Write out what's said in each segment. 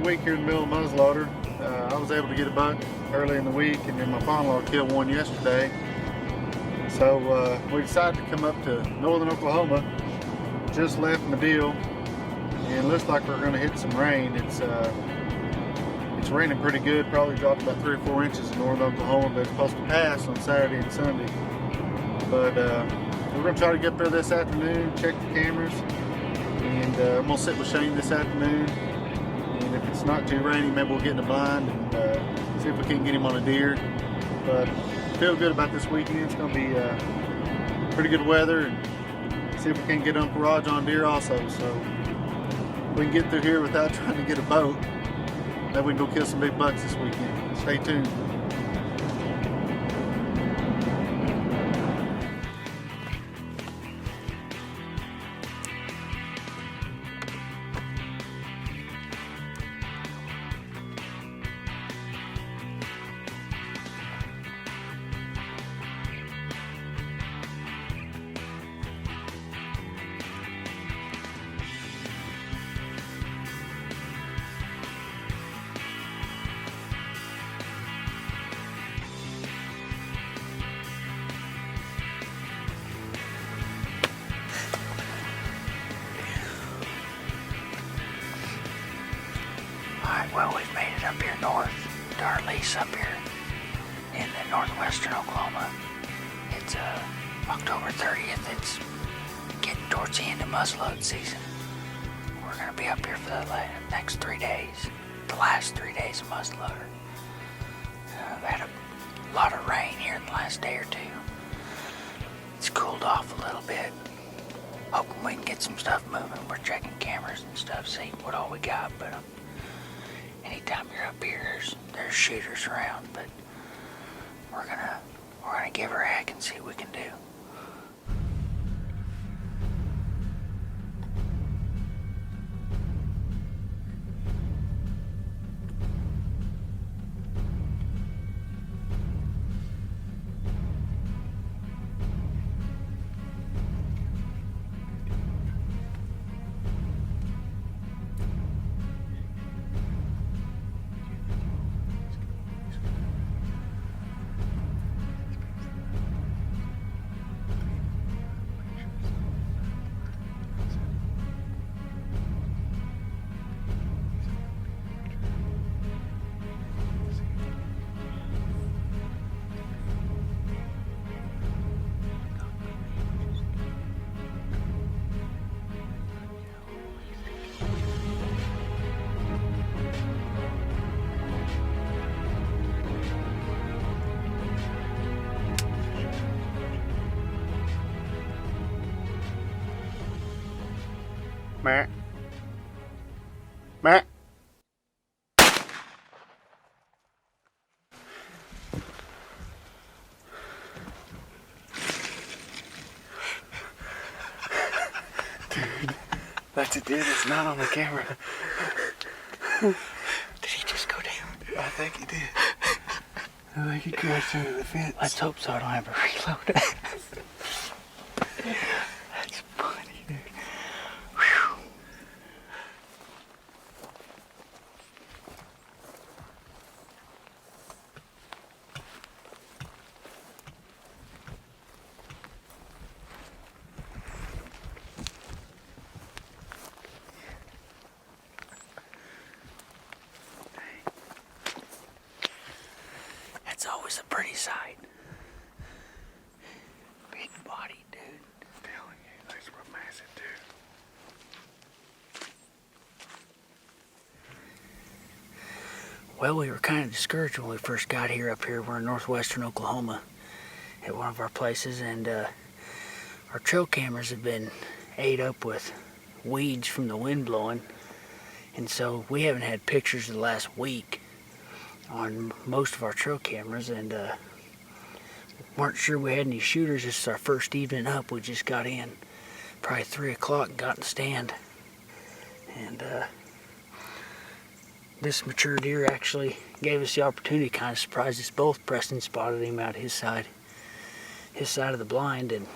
week here in the middle of muzzleloader. I was able to get a buck early in the week, and then my father-in-law killed one yesterday. So we decided to come up to northern Oklahoma. Just left Madill, and it looks like we're going to hit some rain. It's raining pretty good. Probably dropped about 3 or 4 inches in northern Oklahoma, but it's supposed to pass on Saturday and Sunday. But we're going to try to get up there this afternoon, check the cameras, and I'm going to sit with Shane this afternoon. And if it's not too rainy, maybe we'll get in the blind and see if we can get him on a deer. But I feel good about this weekend. It's going to be pretty good weather, and see if we can get Uncle Raj on deer also. So we can get through here without trying to get a boat. Maybe we can go kill some big bucks this weekend. Stay tuned. Well, we've made it up here north to our lease up here in the northwestern Oklahoma. It's October 30th. It's getting towards the end of muzzleload season. We're going to be up here for the next 3 days, the last 3 days of muzzleloader. We've had a lot of rain here in the last day or two. It's cooled off a little bit. Hoping we can get some stuff moving. We're checking cameras and stuff, see what all we got, but anytime you're up here, there's shooters around, but we're gonna give her a heck and see what we can do. Matt. Matt. Dude, that's a deer that's not on the camera. Did he just go down? I think he did. I think he crashed into the fence. Let's hope so I don't have a reload. That's funny, dude. Whew. That's always a pretty sight. Big body, dude. I'm telling you, those were massive too. Well, we were kind of discouraged when we first got here up here. We're in northwestern Oklahoma at one of our places, and our trail cameras have been ate up with weeds from the wind blowing, and so we haven't had pictures of the last week on most of our trail cameras, and weren't sure we had any shooters. This is our first evening up. We just got in probably 3 o'clock and got in the stand, and this mature deer actually gave us the opportunity, kind of surprised us both. Preston spotted him out his side of the blind, and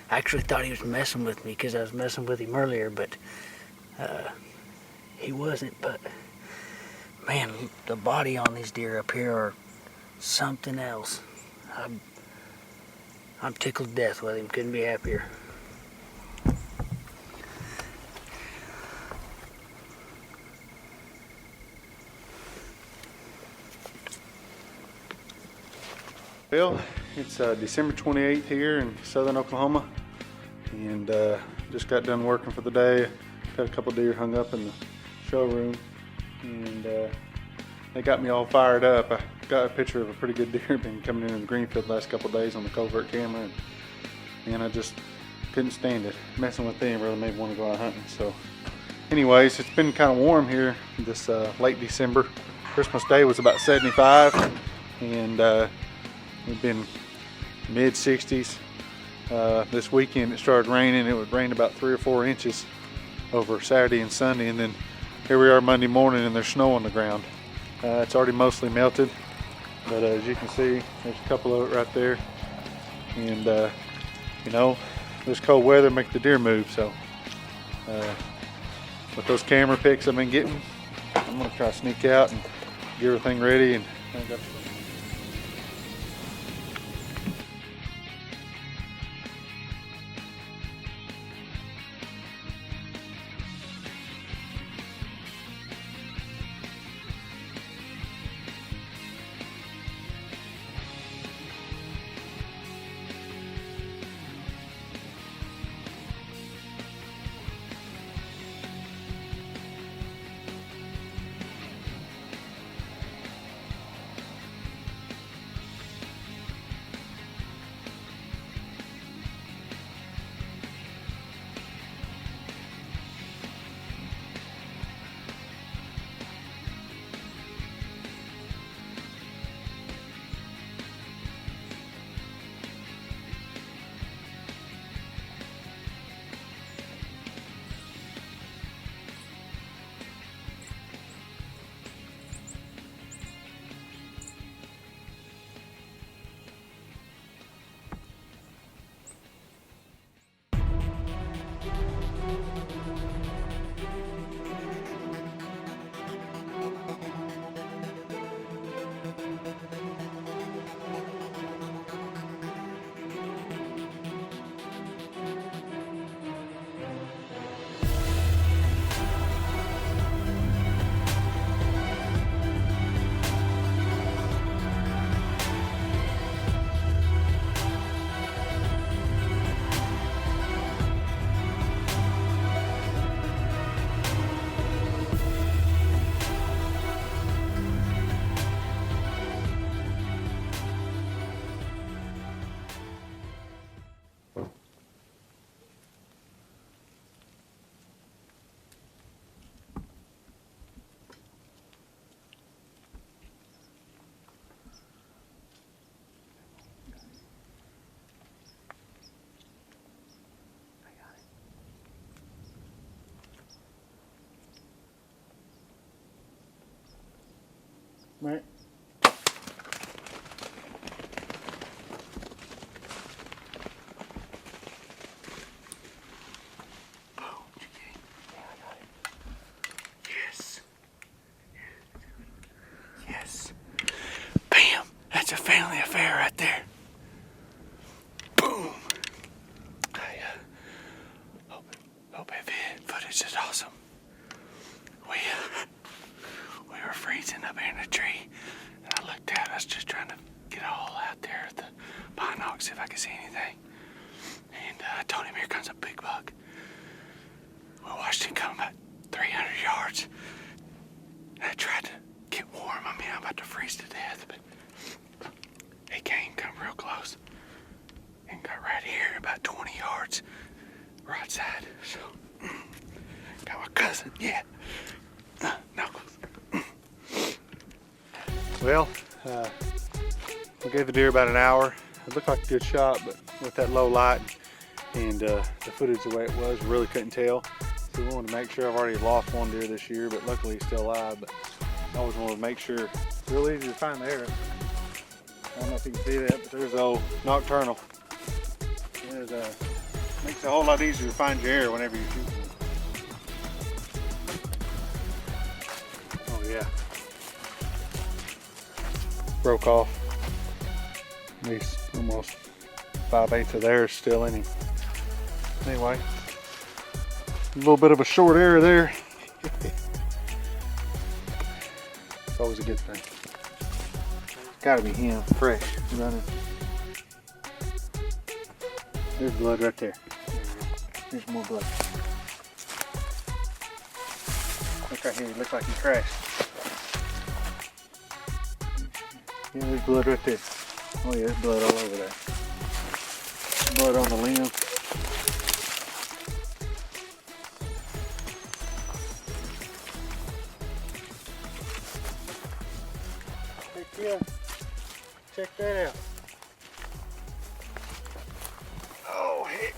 I actually thought he was messing with me because I was messing with him earlier, but he wasn't, but man, the body on these deer up here are something else. I'm tickled to death with him. Couldn't be happier. Well, it's December 28th here in southern Oklahoma, and just got done working for the day. Got a couple deer hung up in the showroom, and they got me all fired up. I got a picture of a pretty good deer been coming in the green field the last couple of days on the covert camera, and I just couldn't stand it. Messing with them really made me want to go out hunting. So anyways, it's been kind of warm here this late December. Christmas Day was about 75, and we've been mid 60s. This weekend it started raining. It would rain about 3 or 4 inches over Saturday and Sunday, and then here we are Monday morning and there's snow on the ground. It's already mostly melted, but as you can see, there's a couple of it right there. And you know, this cold weather makes the deer move. So with those camera pics I've been getting, I'm gonna try to sneak out and get everything ready and go. Right. Yes. Yes. Bam! That's a family affair right there. Boom! I hope that footage is awesome. We were freezing up here in the tree, and I looked out. I was just trying to get all out there at the binocs, see if I could see anything. And I told him, here comes a big buck. We watched him come about 300 yards. I tried to get warm. I mean, I'm about to freeze to death, but he came, come real close, and got right here, about 20 yards, right side. So, got my cousin, yeah. Knuckles. Well, we gave the deer about an hour. It looked like a good shot, but with that low light and the footage the way it was, we really couldn't tell. So we wanted to make sure. I've already lost one deer this year, but luckily he's still alive. But I always wanted to make sure. It's real easy to find there. I don't know if you can see that, but there's the old nocturnal. Makes it a whole lot easier to find your area whenever you shoot. Yeah. Broke off. At least almost 5/8 of there is still in him. Anyway, a little bit of a short area there. It's always a good thing. Gotta be him, fresh, running. There's blood right there. There's more blood. Look right here, look like he crashed. Yeah, there's blood right there. Oh yeah, there's blood all over there. Blood on the limb. Yeah, check that out. Oh heck.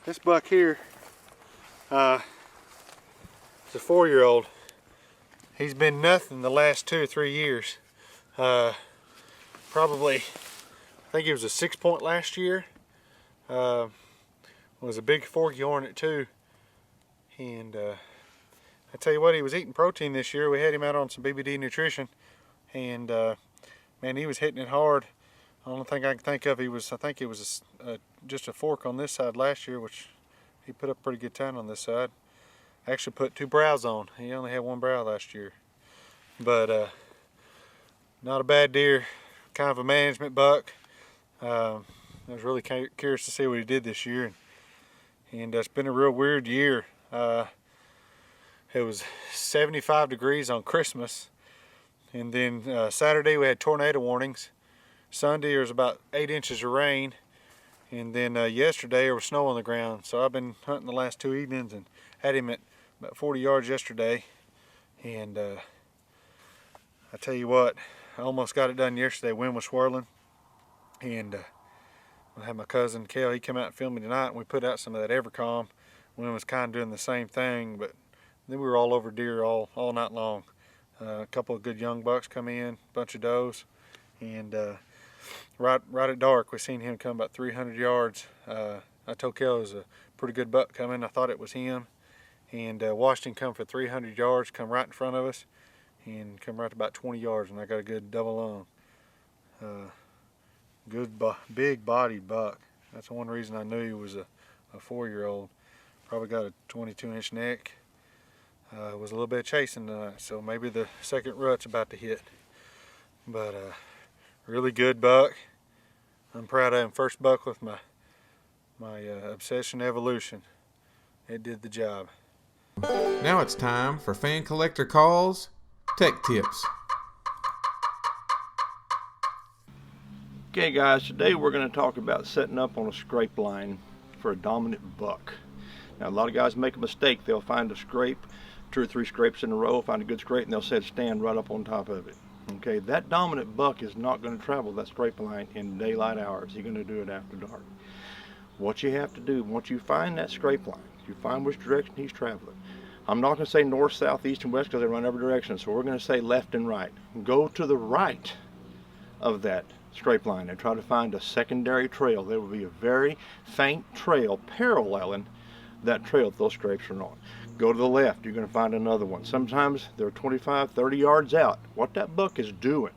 This buck here is a 4-year-old. He's been nothing the last 2 or 3 years. Probably, I think he was a 6-point last year. Was a big forky hornet too. And I tell you what, he was eating protein this year. We had him out on some BBD nutrition, and man, he was hitting it hard. The only thing I can think of, I think it was just a fork on this side last year, which he put up a pretty good time on this side. Actually put 2 brows on. He only had 1 brow last year. But not a bad deer, kind of a management buck. I was really curious to see what he did this year. And it's been a real weird year. It was 75 degrees on Christmas, and then Saturday we had tornado warnings. Sunday there was about 8 inches of rain, and then yesterday there was snow on the ground. So I've been hunting the last 2 evenings and had him at about 40 yards yesterday. And I tell you what, I almost got it done yesterday. Wind was swirling, and I had my cousin Kel, he came out and filmed me tonight, and we put out some of that Evercalm. Wind was kind of doing the same thing, but then we were all over deer all night long. A couple of good young bucks come in, a bunch of does, and right at dark we seen him come about 300 yards. I told Kel it was a pretty good buck coming. I thought it was him, and watched him come for 300 yards, come right in front of us, and come right to about 20 yards, and I got a good double on. Good big bodied buck. That's one reason I knew he was a 4-year-old. Probably got a 22-inch neck. Was a little bit of chasing tonight, so maybe the second rut's about to hit. But really good buck. I'm proud of him. First buck with my Obsession Evolution. It did the job. Now it's time for Fan Collector Calls, Tech Tips. Okay guys, today we're going to talk about setting up on a scrape line for a dominant buck. Now a lot of guys make a mistake. They'll find a scrape, 2 or 3 scrapes in a row, find a good scrape, and they'll set a stand right up on top of it. Okay, that dominant buck is not going to travel that scrape line in daylight hours. He's going to do it after dark. What you have to do, once you find that scrape line, you find which direction he's traveling. I'm not going to say north, south, east, and west because they run every direction, so we're going to say left and right. Go to the right of that scrape line and try to find a secondary trail. There will be a very faint trail paralleling that trail that those scrapes are on. Go to the left, you're going to find another one. Sometimes they're 25, 30 yards out. What that buck is doing,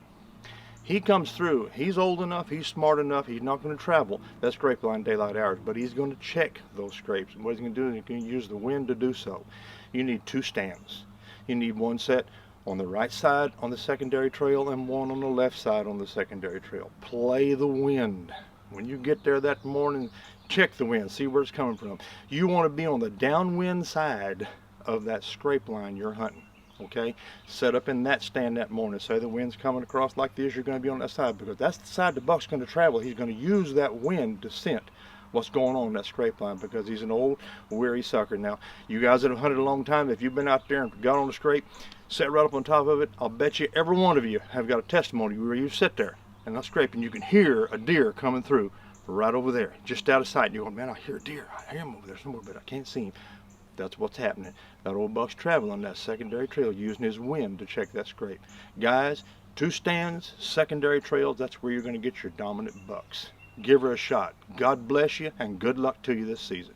he comes through, he's old enough, he's smart enough, he's not going to travel that scrape line daylight hours, but he's going to check those scrapes. And what he's going to do is he's going to use the wind to do so. You need 2 stands. You need one set on the right side on the secondary trail and one on the left side on the secondary trail. Play the wind. When you get there that morning, check the wind, see where it's coming from. You want to be on the downwind side of that scrape line you're hunting. Okay, set up in that stand that morning. Say the wind's coming across like this, you're going to be on that side because that's the side the buck's going to travel. He's going to use that wind to scent what's going on in that scrape line because he's an old, weary sucker. Now, you guys that have hunted a long time, if you've been out there and got on the scrape, sat right up on top of it, I'll bet you every one of you have got a testimony where you sit there and that scrape and you can hear a deer coming through right over there, just out of sight. And you're going, man, I hear a deer. I hear him over there somewhere, but I can't see him. That's what's happening. That old buck's traveling on that secondary trail using his wind to check that scrape. Guys, 2 stands, secondary trails, that's where you're going to get your dominant bucks. Give her a shot. God bless you and good luck to you this season.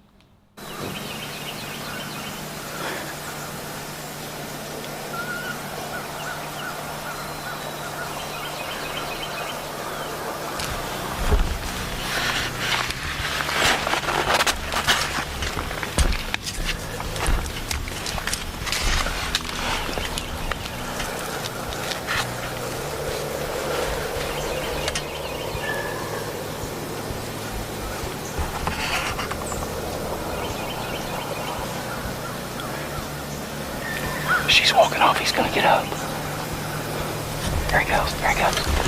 walking off. He's gonna get up. There he goes. There he goes.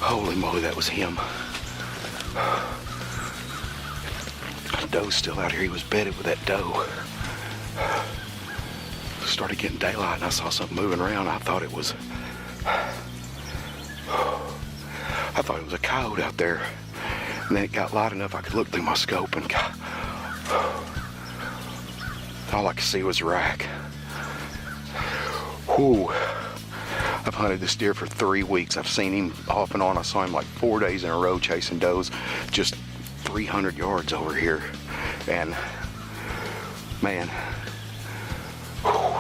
Holy moly, that was him. Doe's still out here. He was bedded with that doe. Started getting daylight and I saw something moving around. I thought it was a coyote out there. And then it got light enough I could look through my scope and all I could see was a rack. Whew. I've hunted this deer for 3 weeks. I've seen him off and on. I saw him like 4 days in a row chasing does, just 300 yards over here. And man,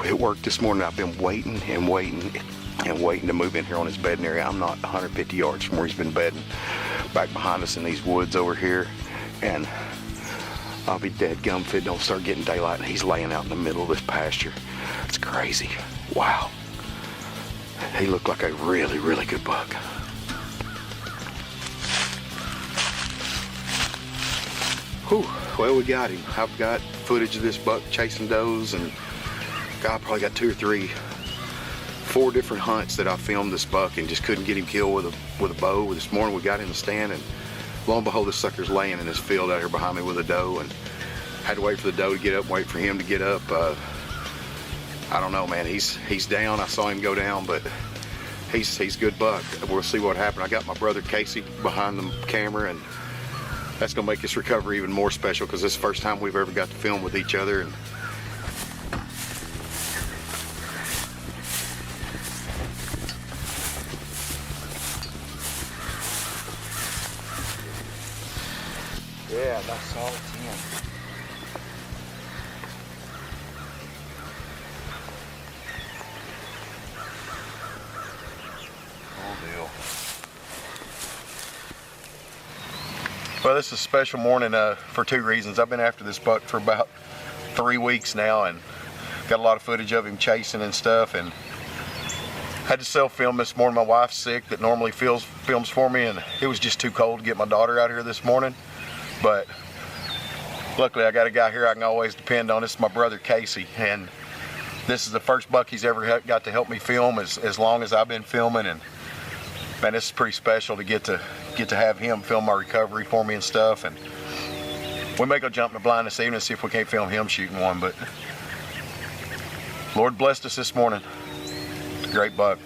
it worked this morning. I've been waiting and waiting and waiting to move in here on his bedding area. I'm not 150 yards from where he's been bedding, back behind us in these woods over here. And I'll be dead gum if it don't start getting daylight and he's laying out in the middle of this pasture. It's crazy. Wow. He looked like a really, really good buck. Whew, well, we got him. I've got footage of this buck chasing does, and God, probably got 2 or 3, 4 different hunts that I filmed this buck and just couldn't get him killed with a bow. This morning we got in the stand, and lo and behold, this sucker's laying in this field out here behind me with a doe, and had to wait for the doe to get up, wait for him to get up. I don't know, man. He's down. I saw him go down, but he's good buck. We'll see what happened. I got my brother Casey behind the camera, and that's gonna make this recovery even more special because this is the first time we've ever got to film with each other. And yeah, that's all 10. Well, this is a special morning for 2 reasons. I've been after this buck for about 3 weeks now and got a lot of footage of him chasing and stuff, and had to self-film this morning. My wife's sick that normally films for me, and it was just too cold to get my daughter out here this morning. But luckily I got a guy here I can always depend on. This is my brother Casey, and this is the first buck he's ever got to help me film as long as I've been filming. And man, this is pretty special to get to have him film my recovery for me and stuff. And we may go jump in the blind this evening and see if we can't film him shooting one. But Lord blessed us this morning. Great buck.